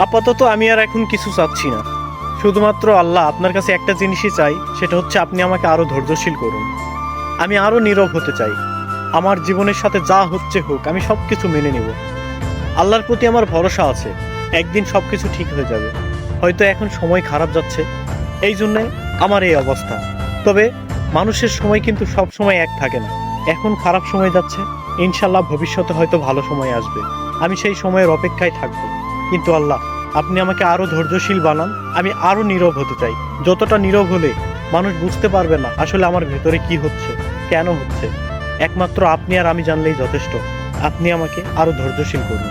আপাতত আমি আর এখন কিছু চাচ্ছি না, শুধুমাত্র আল্লাহ আপনার কাছে একটা জিনিসই চাই, সেটা হচ্ছে আপনি আমাকে আরও ধৈর্যশীল করুন। আমি আরও নীরব হতে চাই। আমার জীবনের সাথে যা হচ্ছে হোক, আমি সব কিছু মেনে নেব। আল্লাহর প্রতি আমার ভরসা আছে, একদিন সব কিছু ঠিক হয়ে যাবে। হয়তো এখন সময় খারাপ যাচ্ছে, এই জন্যে আমার এই অবস্থা। তবে মানুষের সময় কিন্তু সব সময় এক থাকে না। এখন খারাপ সময় যাচ্ছে, ইনশাল্লাহ ভবিষ্যতে হয়তো ভালো সময় আসবে। আমি সেই সময়ের অপেক্ষায় থাকবো। কিন্তু আল্লাহ, আপনি আমাকে আরও ধৈর্যশীল বানান। আমি আরও নীরব হতে চাই। যতটা নীরব হলে মানুষ বুঝতে পারবে না আসলে আমার ভেতরে কি হচ্ছে, কেন হচ্ছে। একমাত্র আপনি আর আমি জানলেই যথেষ্ট। আপনি আমাকে আরও ধৈর্যশীল করুন।